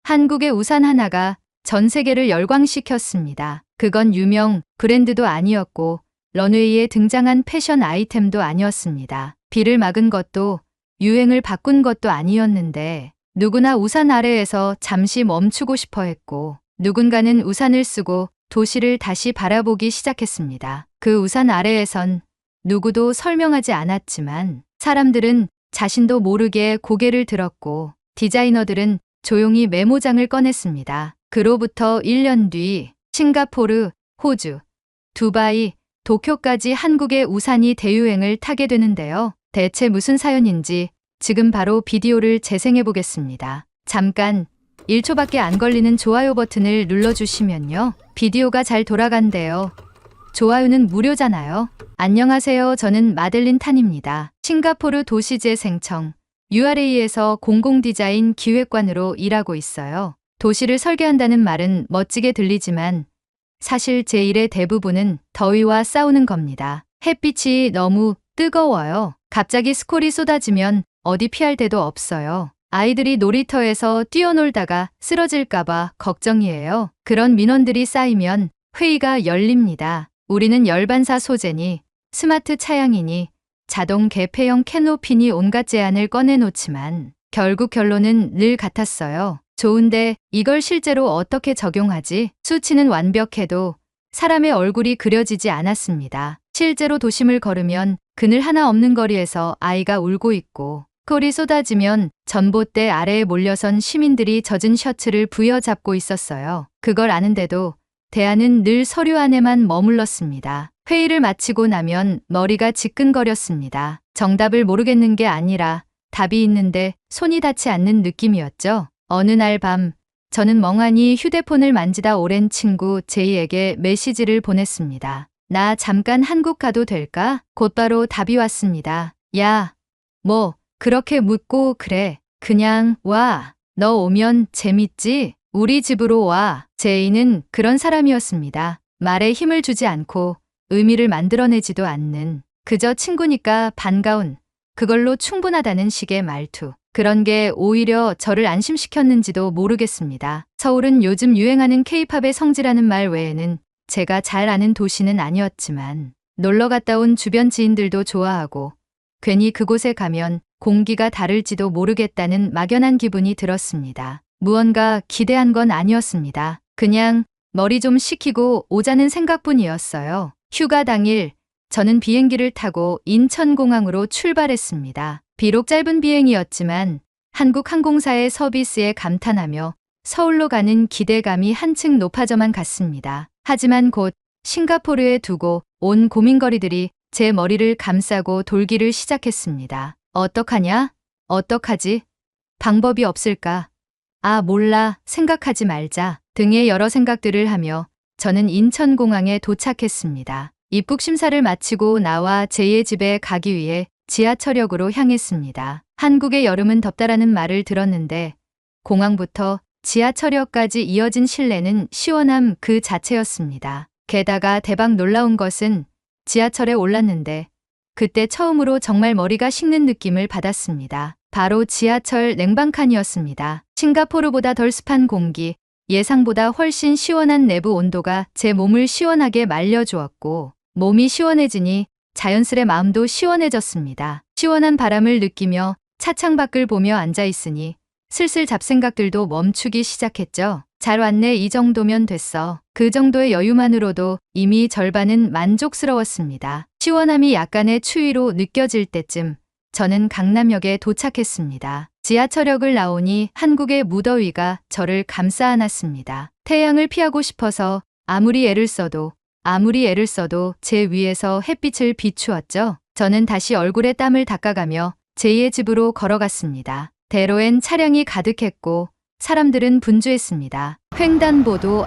한국의 우산 하나가 전 세계를 열광시켰습니다. 그건 유명 브랜드도 아니었고 런웨이에 등장한 패션 아이템도 아니었습니다. 비를 막은 것도 유행을 바꾼 것도 아니었는데 누구나 우산 아래에서 잠시 멈추고 싶어 했고 누군가는 우산을 쓰고 도시를 다시 바라보기 시작했습니다. 그 우산 아래에선 누구도 설명하지 않았지만 사람들은 자신도 모르게 고개를 들었고 디자이너들은 조용히 메모장을 꺼냈습니다. 그로부터 1년 뒤 싱가포르, 호주, 두바이, 도쿄까지 한국의 우산이 대유행을 타게 되는데요. 대체 무슨 사연인지 지금 바로 비디오를 재생해 보겠습니다. 잠깐 1초밖에 안 걸리는 좋아요 버튼을 눌러주시면요. 비디오가 잘 돌아간대요. 좋아요는 무료잖아요. 안녕하세요. 저는 마델린 탄입니다. 싱가포르 도시재생청 URA에서 공공디자인 기획관으로 일하고 있어요. 도시를 설계한다는 말은 멋지게 들리지만 사실 제 일의 대부분은 더위와 싸우는 겁니다. 햇빛이 너무 뜨거워요. 갑자기 스콜이 쏟아지면 어디 피할 데도 없어요. 아이들이 놀이터에서 뛰어놀다가 쓰러질까봐 걱정이에요. 그런 민원들이 쌓이면 회의가 열립니다. 우리는 열반사 소재니 스마트 차량이니 자동 개폐형 캐노피니 온갖 제안을 꺼내놓지만 결국 결론은 늘 같았어요. 좋은데 이걸 실제로 어떻게 적용하지? 수치는 완벽해도 사람의 얼굴이 그려지지 않았습니다. 실제로 도심을 걸으면 그늘 하나 없는 거리에서 아이가 울고 있고 스콜이 쏟아지면 전봇대 아래에 몰려선 시민들이 젖은 셔츠를 부여잡고 있었어요. 그걸 아는데도 대안은 늘 서류 안에만 머물렀습니다. 회의를 마치고 나면 머리가 지끈거렸습니다. 정답을 모르겠는 게 아니라 답이 있는데 손이 닿지 않는 느낌이었죠. 어느 날 밤 저는 멍하니 휴대폰을 만지다 오랜 친구 제이에게 메시지를 보냈습니다. 나 잠깐 한국 가도 될까? 곧바로 답이 왔습니다. 야, 뭐 그렇게 묻고 그래. 그냥 와. 너 오면 재밌지? 우리 집으로 와. 제이는 그런 사람이었습니다. 말에 힘을 주지 않고 의미를 만들어내지도 않는 그저 친구니까 반가운 그걸로 충분하다는 식의 말투. 그런 게 오히려 저를 안심시켰는지도 모르겠습니다. 서울은 요즘 유행하는 K-팝의 성지라는 말 외에는 제가 잘 아는 도시는 아니었지만 놀러 갔다 온 주변 지인들도 좋아하고 괜히 그곳에 가면 공기가 다를지도 모르겠다는 막연한 기분이 들었습니다. 무언가 기대한 건 아니었습니다. 그냥 머리 좀 식히고 오자는 생각뿐이었어요. 휴가 당일 저는 비행기를 타고 인천공항으로 출발했습니다. 비록 짧은 비행이었지만 한국 항공사의 서비스에 감탄하며 서울로 가는 기대감이 한층 높아져만 갔습니다. 하지만 곧 싱가포르에 두고 온 고민거리들이 제 머리를 감싸고 돌기를 시작했습니다. 어떡하냐? 어떡하지? 방법이 없을까? 아, 몰라. 생각하지 말자. 등의 여러 생각들을 하며 저는 인천공항에 도착했습니다. 입국 심사를 마치고 나와 제이의 집에 가기 위해 지하철역으로 향했습니다. 한국의 여름은 덥다라는 말을 들었는데 공항부터 지하철역까지 이어진 실내는 시원함 그 자체였습니다. 게다가 대박 놀라운 것은 지하철에 올랐는데 그때 처음으로 정말 머리가 식는 느낌을 받았습니다. 바로 지하철 냉방칸이었습니다. 싱가포르보다 덜 습한 공기, 예상보다 훨씬 시원한 내부 온도가 제 몸을 시원하게 말려주었고 몸이 시원해지니 자연스레 마음도 시원해졌습니다. 시원한 바람을 느끼며 차창 밖을 보며 앉아있으니 슬슬 잡생각들도 멈추기 시작했죠. 잘 왔네, 이 정도면 됐어. 그 정도의 여유만으로도 이미 절반은 만족스러웠습니다. 시원함이 약간의 추위로 느껴질 때쯤 저는 강남역에 도착했습니다. 지하철역을 나오니 한국의 무더위가 저를 감싸 안았습니다. 태양을 피하고 싶어서 아무리 애를 써도 제 위에서 햇빛을 비추었죠. 저는 다시 얼굴에 땀을 닦아가며 제이의 집으로 걸어갔습니다. 대로엔 차량이 가득했고 사람들은 분주했습니다. 횡단보도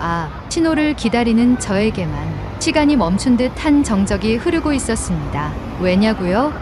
신호를 기다리는 저에게만 시간이 멈춘 듯한 정적이 흐르고 있었습니다. 왜냐고요?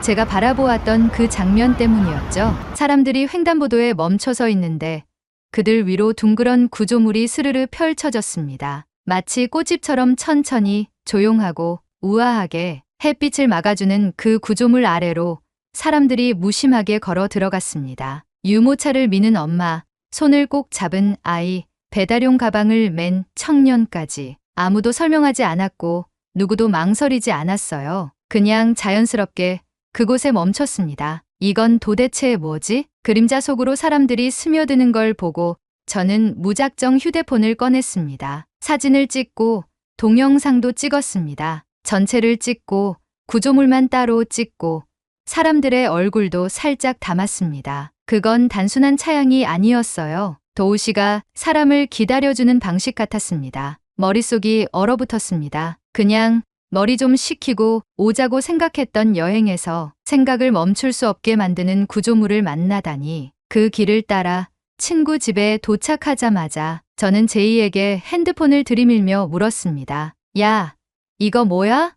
제가 바라보았던 그 장면 때문이었죠. 사람들이 횡단보도에 멈춰서 있는데 그들 위로 둥그런 구조물이 스르르 펼쳐졌습니다. 마치 꽃집처럼 천천히 조용하고 우아하게 햇빛을 막아주는 그 구조물 아래로 사람들이 무심하게 걸어 들어갔습니다. 유모차를 미는 엄마, 손을 꼭 잡은 아이, 배달용 가방을 맨 청년까지 아무도 설명하지 않았고 누구도 망설이지 않았어요. 그냥 자연스럽게 그곳에 멈췄습니다. 이건 도대체 뭐지? 그림자 속으로 사람들이 스며드는 걸 보고 저는 무작정 휴대폰을 꺼냈습니다. 사진을 찍고 동영상도 찍었습니다. 전체를 찍고 구조물만 따로 찍고 사람들의 얼굴도 살짝 담았습니다. 그건 단순한 차양이 아니었어요. 도우시가 사람을 기다려주는 방식 같았습니다. 머릿속이 얼어붙었습니다. 그냥 머리 좀 식히고 오자고 생각했던 여행에서 생각을 멈출 수 없게 만드는 구조물을 만나다니. 그 길을 따라 친구 집에 도착하자마자 저는 제이에게 핸드폰을 들이밀며 물었습니다. 야, 이거 뭐야?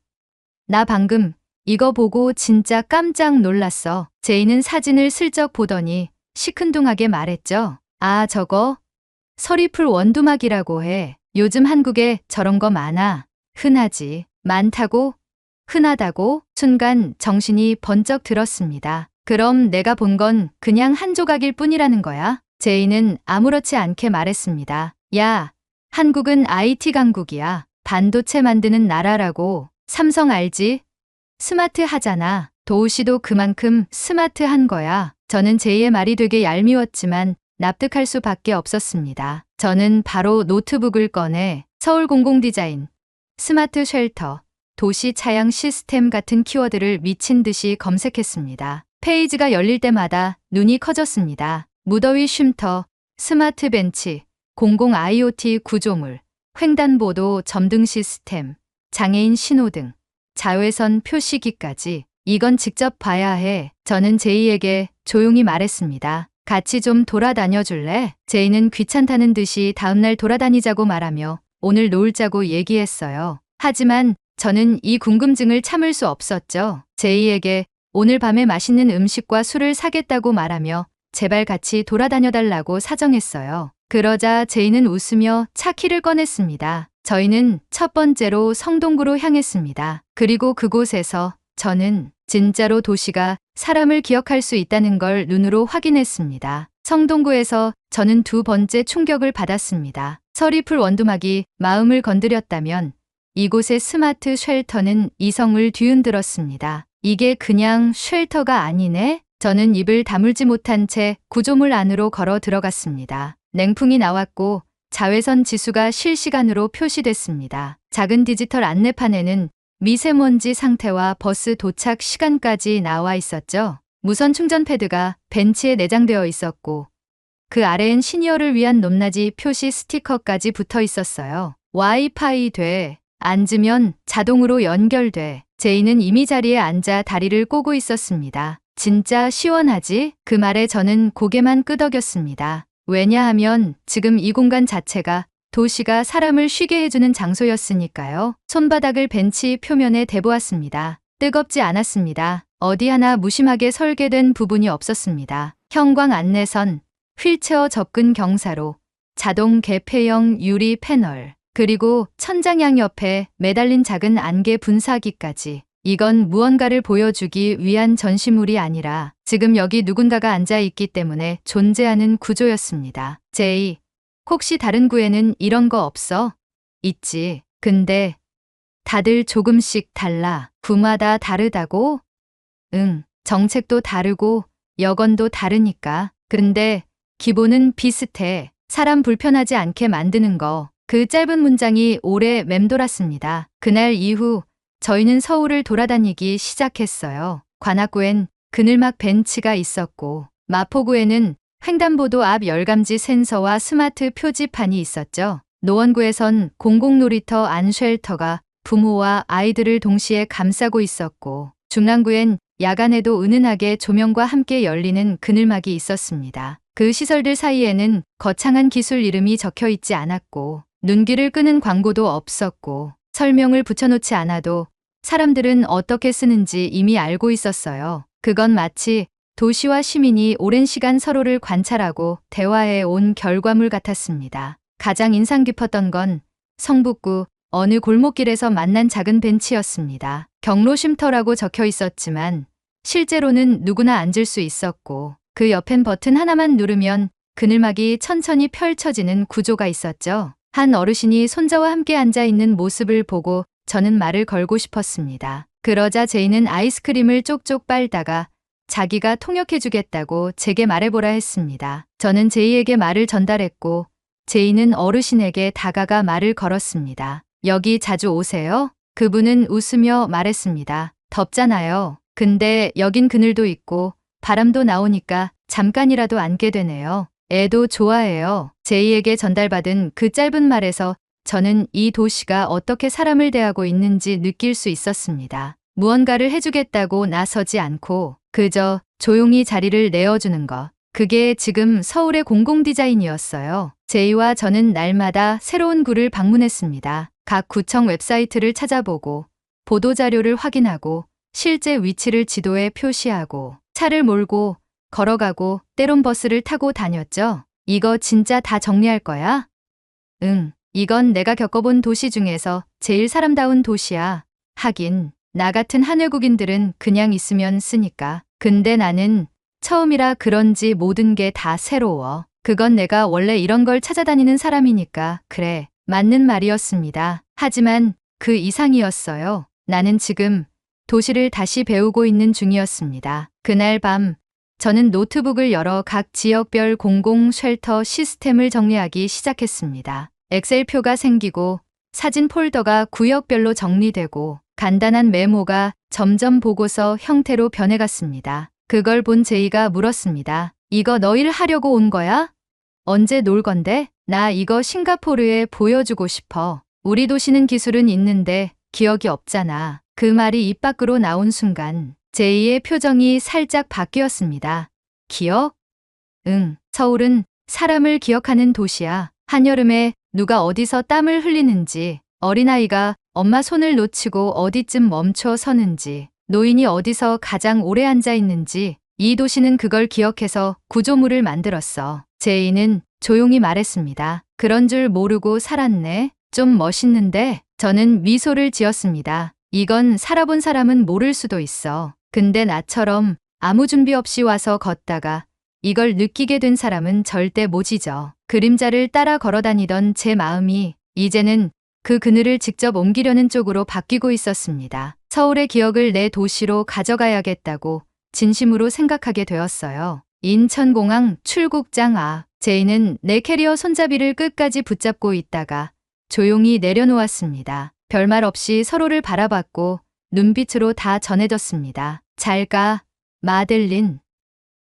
나 방금 이거 보고 진짜 깜짝 놀랐어. 제이는 사진을 슬쩍 보더니 시큰둥하게 말했죠. 아, 저거 서리풀 원두막이라고 해. 요즘 한국에 저런 거 많아. 흔하지. 많다고? 흔하다고? 순간 정신이 번쩍 들었습니다. 그럼 내가 본 건 그냥 한 조각일 뿐이라는 거야? 제이는 아무렇지 않게 말했습니다. 야, 한국은 IT 강국이야. 반도체 만드는 나라라고. 삼성 알지? 스마트 하잖아. 도우시도 그만큼 스마트한 거야. 저는 제이의 말이 되게 얄미웠지만 납득할 수밖에 없었습니다. 저는 바로 노트북을 꺼내 서울공공디자인, 스마트 쉘터, 도시 차양 시스템 같은 키워드를 미친 듯이 검색했습니다. 페이지가 열릴 때마다 눈이 커졌습니다. 무더위 쉼터, 스마트 벤치, 공공 IoT 구조물, 횡단보도 점등 시스템, 장애인 신호등, 자외선 표시기까지. 이건 직접 봐야 해. 저는 제이에게 조용히 말했습니다. 같이 좀 돌아다녀 줄래? 제이는 귀찮다는 듯이 다음날 돌아다니자고 말하며 오늘 놀자고 얘기했어요. 하지만 저는 이 궁금증을 참을 수 없었죠. 제이에게 오늘 밤에 맛있는 음식과 술을 사겠다고 말하며 제발 같이 돌아다녀달라고 사정했어요. 그러자 제이는 웃으며 차 키를 꺼냈습니다. 저희는 첫 번째로 성동구로 향했습니다. 그리고 그곳에서 저는 진짜로 도시가 사람을 기억할 수 있다는 걸 눈으로 확인했습니다. 성동구에서 저는 두 번째 충격을 받았습니다. 서리풀 원두막이 마음을 건드렸다면 이곳의 스마트 쉘터는 이성을 뒤흔들었습니다. 이게 그냥 쉘터가 아니네? 저는 입을 다물지 못한 채 구조물 안으로 걸어 들어갔습니다. 냉풍이 나왔고 자외선 지수가 실시간으로 표시됐습니다. 작은 디지털 안내판에는 미세먼지 상태와 버스 도착 시간까지 나와 있었죠. 무선 충전 패드가 벤치에 내장되어 있었고 그 아래엔 시니어를 위한 높낮이 표시 스티커까지 붙어 있었어요. 와이파이 돼. 앉으면 자동으로 연결돼. 제이는 이미 자리에 앉아 다리를 꼬고 있었습니다. 진짜 시원하지? 그 말에 저는 고개만 끄덕였습니다. 왜냐하면 지금 이 공간 자체가 도시가 사람을 쉬게 해주는 장소였으니까요. 손바닥을 벤치 표면에 대보았습니다. 뜨겁지 않았습니다. 어디 하나 무심하게 설계된 부분이 없었습니다. 형광 안내선, 휠체어 접근 경사로, 자동 개폐형 유리 패널, 그리고 천장 양옆에 매달린 작은 안개 분사기까지. 이건 무언가를 보여주기 위한 전시물이 아니라 지금 여기 누군가가 앉아 있기 때문에 존재하는 구조였습니다. 제이, 혹시 다른 구에는 이런 거 없어? 있지. 근데 다들 조금씩 달라. 구마다 다르다고? 응, 정책도 다르고 여건도 다르니까. 근데 기본은 비슷해. 사람 불편하지 않게 만드는 거. 그 짧은 문장이 오래 맴돌았습니다. 그날 이후 저희는 서울을 돌아다니기 시작했어요. 관악구엔 그늘막 벤치가 있었고 마포구에는 횡단보도 앞 열감지 센서와 스마트 표지판이 있었죠. 노원구에선 공공놀이터 안 쉘터가 부모와 아이들을 동시에 감싸고 있었고 중랑구엔 야간에도 은은하게 조명과 함께 열리는 그늘막이 있었습니다. 그 시설들 사이에는 거창한 기술 이름이 적혀 있지 않았고 눈길을 끄는 광고도 없었고 설명을 붙여놓지 않아도 사람들은 어떻게 쓰는지 이미 알고 있었어요. 그건 마치 도시와 시민이 오랜 시간 서로를 관찰하고 대화해 온 결과물 같았습니다. 가장 인상 깊었던 건 성북구 어느 골목길에서 만난 작은 벤치였습니다. 경로 쉼터라고 적혀 있었지만 실제로는 누구나 앉을 수 있었고 그 옆엔 버튼 하나만 누르면 그늘막이 천천히 펼쳐지는 구조가 있었죠. 한 어르신이 손자와 함께 앉아 있는 모습을 보고 저는 말을 걸고 싶었습니다. 그러자 제이는 아이스크림을 쪽쪽 빨다가 자기가 통역해주겠다고 제게 말해보라 했습니다. 저는 제이에게 말을 전달했고 제이는 어르신에게 다가가 말을 걸었습니다. 여기 자주 오세요? 그분은 웃으며 말했습니다. 덥잖아요. 근데 여긴 그늘도 있고 바람도 나오니까 잠깐이라도 앉게 되네요. 애도 좋아해요. 제이에게 전달받은 그 짧은 말에서 저는 이 도시가 어떻게 사람을 대하고 있는지 느낄 수 있었습니다. 무언가를 해주겠다고 나서지 않고 그저 조용히 자리를 내어주는 것. 그게 지금 서울의 공공 디자인이었어요. 제이와 저는 날마다 새로운 구를 방문했습니다. 각 구청 웹사이트를 찾아보고 보도자료를 확인하고 실제 위치를 지도에 표시하고 차를 몰고 걸어가고 때론 버스를 타고 다녔죠. 이거 진짜 다 정리할 거야? 응, 이건 내가 겪어본 도시 중에서 제일 사람다운 도시야. 하긴 나 같은 한 외국인들은 그냥 있으면 쓰니까. 근데 나는 처음이라 그런지 모든 게 다 새로워. 그건 내가 원래 이런 걸 찾아다니는 사람이니까 그래. 맞는 말이었습니다. 하지만 그 이상이었어요. 나는 지금 도시를 다시 배우고 있는 중이었습니다. 그날 밤 저는 노트북을 열어 각 지역별 공공 쉘터 시스템을 정리하기 시작했습니다. 엑셀표가 생기고 사진 폴더가 구역별로 정리되고 간단한 메모가 점점 보고서 형태로 변해갔습니다. 그걸 본 제이가 물었습니다. 이거 너 일 하려고 온 거야? 언제 놀 건데? 나 이거 싱가포르에 보여주고 싶어. 우리 도시는 기술은 있는데 기억이 없잖아. 그 말이 입 밖으로 나온 순간 제이의 표정이 살짝 바뀌었습니다. 기억? 응, 서울은 사람을 기억하는 도시야. 한여름에 누가 어디서 땀을 흘리는지, 어린아이가 엄마 손을 놓치고 어디쯤 멈춰 서는지, 노인이 어디서 가장 오래 앉아 있는지, 이 도시는 그걸 기억해서 구조물을 만들었어. 제이는 조용히 말했습니다. 그런 줄 모르고 살았네. 좀 멋있는데? 저는 미소를 지었습니다. 이건 살아본 사람은 모를 수도 있어. 근데 나처럼 아무 준비 없이 와서 걷다가 이걸 느끼게 된 사람은 절대 못 잊어. 그림자를 따라 걸어다니던 제 마음이 이제는 그 그늘을 직접 옮기려는 쪽으로 바뀌고 있었습니다. 서울의 기억을 내 도시로 가져가야겠다고 진심으로 생각하게 되었어요. 인천공항 출국장 앞. 제이는 내 캐리어 손잡이를 끝까지 붙잡고 있다가 조용히 내려놓았습니다. 별말 없이 서로를 바라봤고 눈빛으로 다 전해졌습니다. 잘 가, 마델린.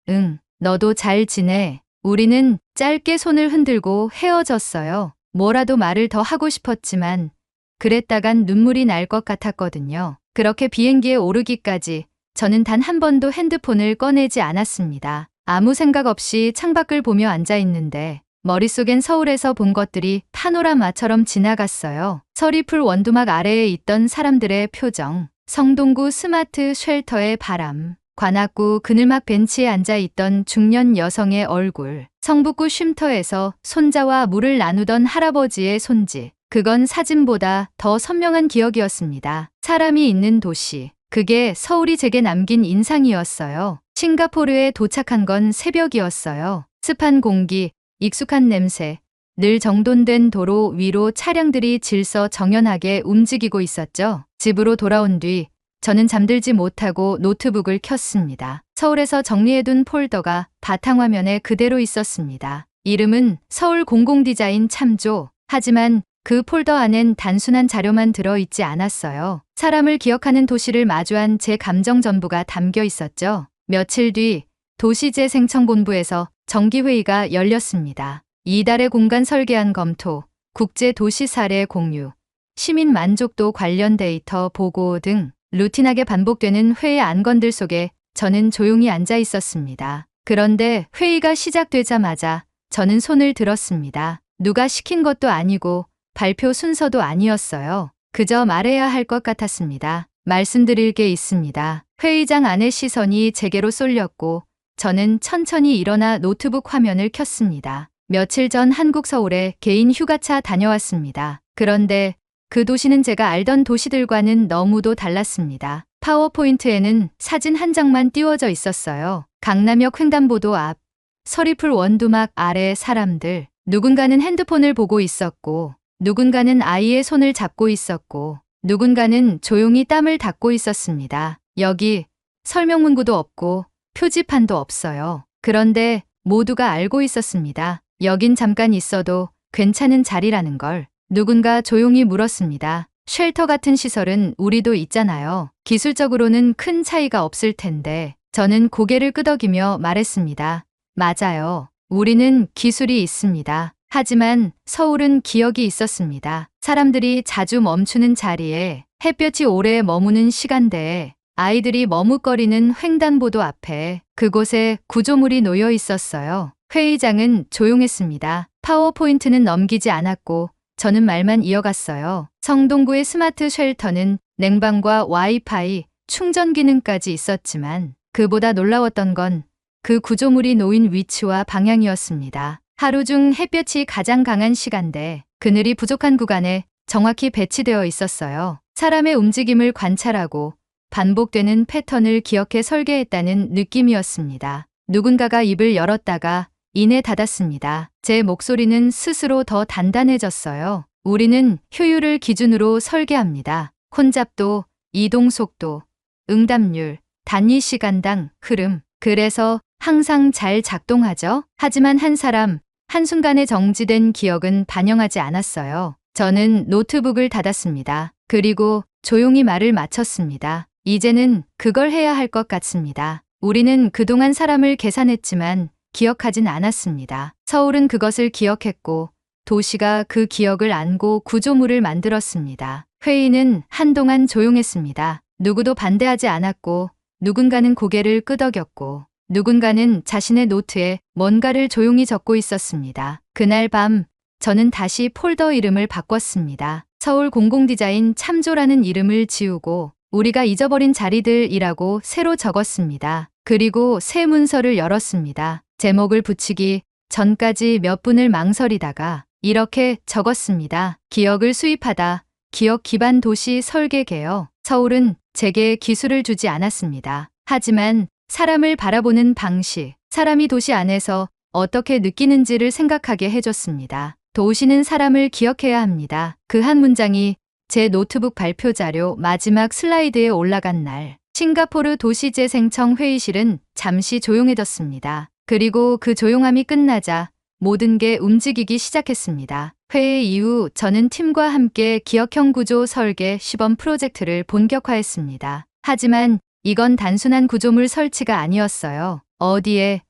응, 너도 잘 지내. 우리는 짧게 손을 흔들고 헤어졌어요. 뭐라도 말을 더 하고 싶었지만 그랬다간 눈물이 날 것 같았거든요. 그렇게 비행기에 오르기까지 저는 단 한 번도 핸드폰을 꺼내지 않았습니다. 아무 생각 없이 창밖을 보며 앉아 있는데 머릿속엔 서울에서 본 것들이 파노라마처럼 지나갔어요. 서리풀 원두막 아래에 있던 사람들의 표정, 성동구 스마트 쉘터의 바람, 관악구 그늘막 벤치에 앉아 있던 중년 여성의 얼굴, 성북구 쉼터에서 손자와 물을 나누던 할아버지의 손짓. 그건 사진보다 더 선명한 기억이었습니다. 사람이 있는 도시. 그게 서울이 제게 남긴 인상이었어요. 싱가포르에 도착한 건 새벽이었어요. 습한 공기, 익숙한 냄새, 늘 정돈된 도로 위로 차량들이 질서정연하게 움직이고 있었죠. 집으로 돌아온 뒤 저는 잠들지 못하고 노트북을 켰습니다. 서울에서 정리해둔 폴더가 바탕화면에 그대로 있었습니다. 이름은 서울 공공디자인 참조. 하지만 그 폴더 안엔 단순한 자료만 들어있지 않았어요. 사람을 기억하는 도시를 마주한 제 감정 전부가 담겨 있었죠. 며칠 뒤 도시재생청본부에서 정기회의가 열렸습니다. 이달의 공간 설계안 검토, 국제도시 사례 공유, 시민 만족도 관련 데이터 보고 등 루틴하게 반복되는 회의 안건들 속에 저는 조용히 앉아 있었습니다. 그런데 회의가 시작되자마자 저는 손을 들었습니다. 누가 시킨 것도 아니고 발표 순서도 아니었어요. 그저 말해야 할 것 같았습니다. 말씀드릴 게 있습니다. 회의장 안의 시선이 제게로 쏠렸고 저는 천천히 일어나 노트북 화면을 켰습니다. 며칠 전 한국 서울에 개인 휴가차 다녀왔습니다. 그런데 그 도시는 제가 알던 도시들과는 너무도 달랐습니다. 파워포인트에는 사진 한 장만 띄워져 있었어요. 강남역 횡단보도 앞, 서리풀 원두막 아래 사람들. 누군가는 핸드폰을 보고 있었고, 누군가는 아이의 손을 잡고 있었고, 누군가는 조용히 땀을 닦고 있었습니다. 여기 설명문구도 없고 표지판도 없어요. 그런데 모두가 알고 있었습니다. 여긴 잠깐 있어도 괜찮은 자리라는 걸. 누군가 조용히 물었습니다. 쉘터 같은 시설은 우리도 있잖아요. 기술적으로는 큰 차이가 없을 텐데. 저는 고개를 끄덕이며 말했습니다. 맞아요. 우리는 기술이 있습니다. 하지만 서울은 기억이 있었습니다. 사람들이 자주 멈추는 자리에, 햇볕이 오래 머무는 시간대에, 아이들이 머뭇거리는 횡단보도 앞에, 그곳에 구조물이 놓여 있었어요. 회의장은 조용했습니다. 파워포인트는 넘기지 않았고 저는 말만 이어갔어요. 성동구의 스마트 쉘터는 냉방과 와이파이, 충전 기능까지 있었지만 그보다 놀라웠던 건 그 구조물이 놓인 위치와 방향이었습니다. 하루 중 햇볕이 가장 강한 시간대, 그늘이 부족한 구간에 정확히 배치되어 있었어요. 사람의 움직임을 관찰하고 반복되는 패턴을 기억해 설계했다는 느낌이었습니다. 누군가가 입을 열었다가 이내 닫았습니다. 제 목소리는 스스로 더 단단해졌어요. 우리는 효율을 기준으로 설계합니다. 혼잡도, 이동 속도, 응답률, 단위 시간당 흐름. 그래서 항상 잘 작동하죠. 하지만 한 사람, 한순간에 정지된 기억은 반영하지 않았어요. 저는 노트북을 닫았습니다. 그리고 조용히 말을 마쳤습니다. 이제는 그걸 해야 할 것 같습니다. 우리는 그동안 사람을 계산했지만 기억하진 않았습니다. 서울은 그것을 기억했고 도시가 그 기억을 안고 구조물을 만들었습니다. 회의는 한동안 조용했습니다. 누구도 반대하지 않았고 누군가는 고개를 끄덕였고 누군가는 자신의 노트에 뭔가를 조용히 적고 있었습니다. 그날 밤 저는 다시 폴더 이름을 바꿨습니다. 서울 공공디자인 참조라는 이름을 지우고 우리가 잊어버린 자리들이라고 새로 적었습니다. 그리고 새 문서를 열었습니다. 제목을 붙이기 전까지 몇 분을 망설이다가 이렇게 적었습니다. 기억을 수입하다. 기억 기반 도시 설계 개혁. 서울은 제게 기술을 주지 않았습니다. 하지만 사람을 바라보는 방식, 사람이 도시 안에서 어떻게 느끼는지를 생각하게 해줬습니다. 도시는 사람을 기억해야 합니다. 그 한 문장이 제 노트북 발표 자료 마지막 슬라이드에 올라간 날, 싱가포르 도시재생청 회의실은 잠시 조용해졌습니다. 그리고 그 조용함이 끝나자 모든 게 움직이기 시작했습니다. 회의 이후 저는 팀과 함께 기억형 구조 설계 시범 프로젝트를 본격화했습니다. 하지만 이건 단순한 구조물 설치가 아니었어요. 어디에,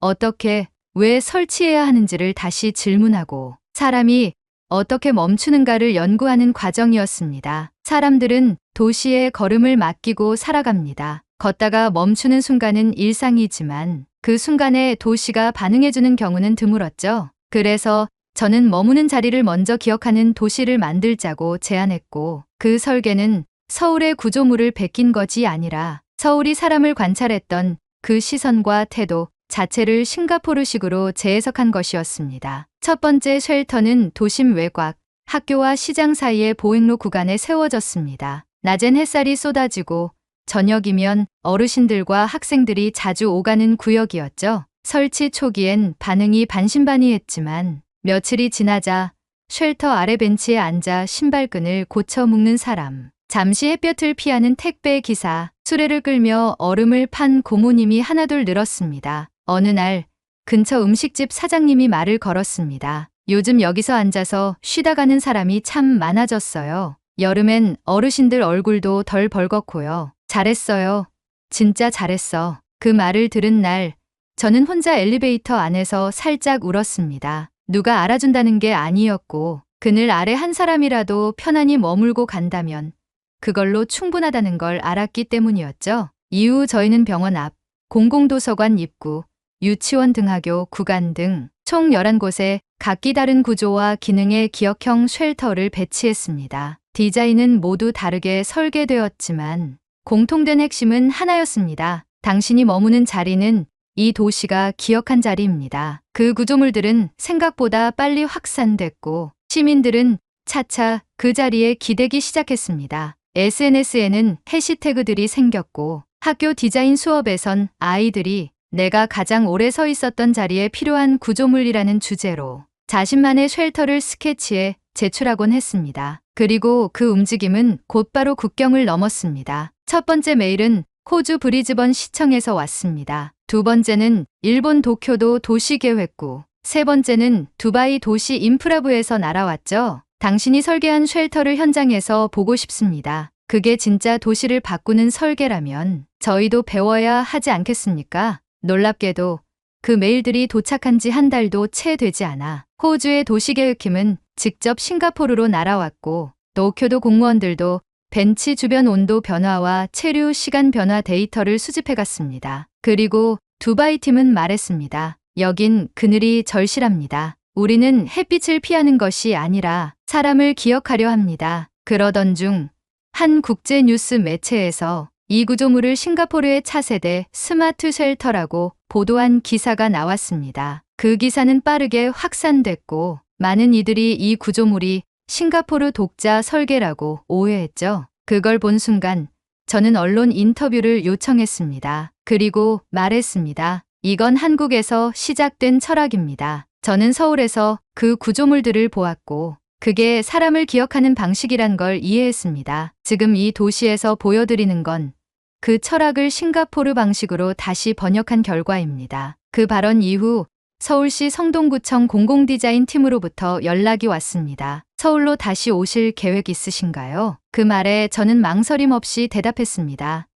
어떻게, 왜 설치해야 하는지를 다시 질문하고 사람이 어떻게 멈추는가를 연구하는 과정이었습니다. 사람들은 도시의 걸음을 맡기고 살아갑니다. 걷다가 멈추는 순간은 일상이지만 그 순간에 도시가 반응해주는 경우는 드물었죠. 그래서 저는 머무는 자리를 먼저 기억하는 도시를 만들자고 제안했고 그 설계는 서울의 구조물을 베낀 것이 아니라 서울이 사람을 관찰했던 그 시선과 태도 자체를 싱가포르식으로 재해석한 것이었습니다. 첫 번째 쉘터는 도심 외곽, 학교와 시장 사이의 보행로 구간에 세워졌습니다. 낮엔 햇살이 쏟아지고 저녁이면 어르신들과 학생들이 자주 오가는 구역이었죠. 설치 초기엔 반응이 반신반의했지만 며칠이 지나자 쉘터 아래 벤치에 앉아 신발끈을 고쳐 묶는 사람, 잠시 햇볕을 피하는 택배 기사, 수레를 끌며 얼음을 판 고모님이 하나둘 늘었습니다. 어느 날 근처 음식집 사장님이 말을 걸었습니다. 요즘 여기서 앉아서 쉬다 가는 사람이 참 많아졌어요. 여름엔 어르신들 얼굴도 덜 벌겋고요. 잘했어요. 진짜 잘했어. 그 말을 들은 날 저는 혼자 엘리베이터 안에서 살짝 울었습니다. 누가 알아준다는 게 아니었고 그늘 아래 한 사람이라도 편안히 머물고 간다면 그걸로 충분하다는 걸 알았기 때문이었죠. 이후 저희는 병원 앞, 공공도서관 입구, 유치원 등하교 구간 등 총 11곳에 각기 다른 구조와 기능의 기억형 쉘터를 배치했습니다. 디자인은 모두 다르게 설계되었지만 공통된 핵심은 하나였습니다. 당신이 머무는 자리는 이 도시가 기억한 자리입니다. 그 구조물들은 생각보다 빨리 확산됐고 시민들은 차차 그 자리에 기대기 시작했습니다. SNS에는 해시태그들이 생겼고 학교 디자인 수업에선 아이들이 내가 가장 오래 서 있었던 자리에 필요한 구조물이라는 주제로 자신만의 쉘터를 스케치해 제출하곤 했습니다. 그리고 그 움직임은 곧바로 국경을 넘었습니다. 첫 번째 메일은 호주 브리즈번 시청에서 왔습니다. 두 번째는 일본 도쿄도 도시계획구, 세 번째는 두바이 도시 인프라부에서 날아왔죠. 당신이 설계한 쉘터를 현장에서 보고 싶습니다. 그게 진짜 도시를 바꾸는 설계라면 저희도 배워야 하지 않겠습니까? 놀랍게도 그 메일들이 도착한 지 한 달도 채 되지 않아 호주의 도시계획팀은 직접 싱가포르로 날아왔고 도쿄도 공무원들도 벤치 주변 온도 변화와 체류 시간 변화 데이터를 수집해 갔습니다. 그리고 두바이 팀은 말했습니다. 여긴 그늘이 절실합니다. 우리는 햇빛을 피하는 것이 아니라 사람을 기억하려 합니다. 그러던 중 한 국제 뉴스 매체에서 이 구조물을 싱가포르의 차세대 스마트 쉘터라고 보도한 기사가 나왔습니다. 그 기사는 빠르게 확산됐고 많은 이들이 이 구조물이 싱가포르 독자 설계라고 오해했죠. 그걸 본 순간 저는 언론 인터뷰를 요청했습니다. 그리고 말했습니다. 이건 한국에서 시작된 철학입니다. 저는 서울에서 그 구조물들을 보았고 그게 사람을 기억하는 방식이란 걸 이해했습니다. 지금 이 도시에서 보여드리는 건 그 철학을 싱가포르 방식으로 다시 번역한 결과입니다. 그 발언 이후 서울시 성동구청 공공디자인 팀으로부터 연락이 왔습니다. 서울로 다시 오실 계획 있으신가요? 그 말에 저는 망설임 없이 대답했습니다.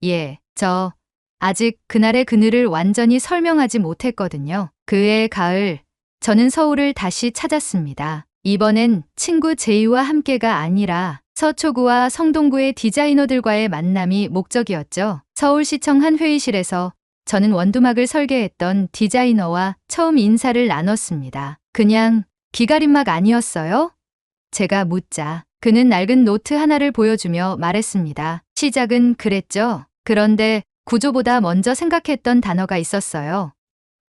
예, 저 아직 그날의 그늘을 완전히 설명하지 못했거든요. 그해 가을, 저는 서울을 다시 찾았습니다. 이번엔 친구 제이와 함께가 아니라 서초구와 성동구의 디자이너들과의 만남이 목적이었죠. 서울시청 한 회의실에서 저는 원두막을 설계했던 디자이너와 처음 인사를 나눴습니다. 그냥 기가림막 아니었어요? 제가 묻자 그는 낡은 노트 하나를 보여주며 말했습니다. 시작은 그랬죠. 그런데 구조보다 먼저 생각했던 단어가 있었어요.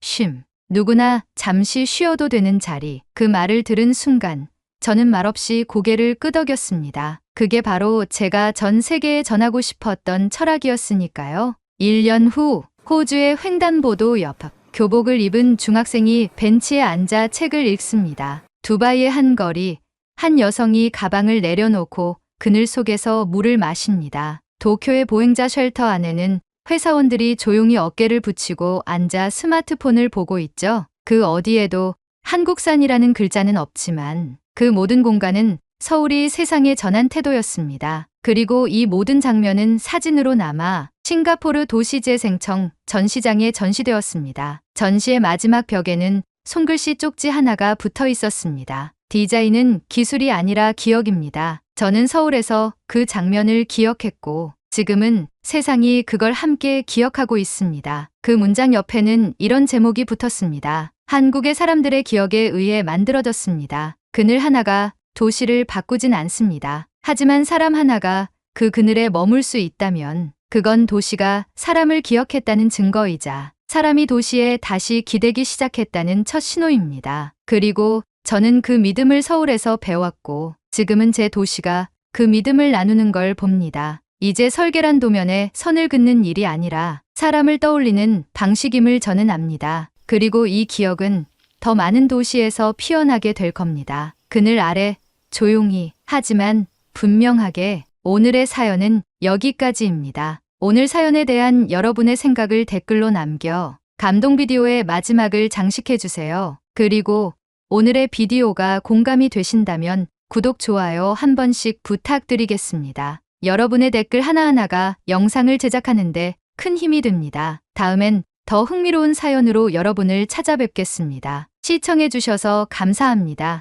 쉼. 누구나 잠시 쉬어도 되는 자리. 그 말을 들은 순간 저는 말없이 고개를 끄덕였습니다. 그게 바로 제가 전 세계에 전하고 싶었던 철학이었으니까요. 1년 후 호주의 횡단보도 옆 교복을 입은 중학생이 벤치에 앉아 책을 읽습니다. 두바이의 한 거리, 한 여성이 가방을 내려놓고 그늘 속에서 물을 마십니다. 도쿄의 보행자 쉘터 안에는 회사원들이 조용히 어깨를 붙이고 앉아 스마트폰을 보고 있죠. 그 어디에도 한국산이라는 글자는 없지만 그 모든 공간은 서울이 세상에 전한 태도였습니다. 그리고 이 모든 장면은 사진으로 남아 싱가포르 도시재생청 전시장에 전시되었습니다. 전시의 마지막 벽에는 손글씨 쪽지 하나가 붙어 있었습니다. 디자인은 기술이 아니라 기억입니다. 저는 서울에서 그 장면을 기억했고 지금은 세상이 그걸 함께 기억하고 있습니다. 그 문장 옆에는 이런 제목이 붙었습니다. 한국의 사람들의 기억에 의해 만들어졌습니다. 그늘 하나가 도시를 바꾸진 않습니다. 하지만 사람 하나가 그 그늘에 머물 수 있다면 그건 도시가 사람을 기억했다는 증거이자 사람이 도시에 다시 기대기 시작했다는 첫 신호입니다. 그리고 저는 그 믿음을 서울에서 배웠고 지금은 제 도시가 그 믿음을 나누는 걸 봅니다. 이제 설계란 도면에 선을 긋는 일이 아니라 사람을 떠올리는 방식임을 저는 압니다. 그리고 이 기억은 더 많은 도시에서 피어나게 될 겁니다. 그늘 아래 조용히 하지만 분명하게. 오늘의 사연은 여기까지입니다. 오늘 사연에 대한 여러분의 생각을 댓글로 남겨 감동 비디오의 마지막을 장식해주세요. 그리고 오늘의 비디오가 공감이 되신다면 구독, 좋아요 한 번씩 부탁드리겠습니다. 여러분의 댓글 하나하나가 영상을 제작하는데 큰 힘이 됩니다. 다음엔 더 흥미로운 사연으로 여러분을 찾아뵙겠습니다. 시청해주셔서 감사합니다.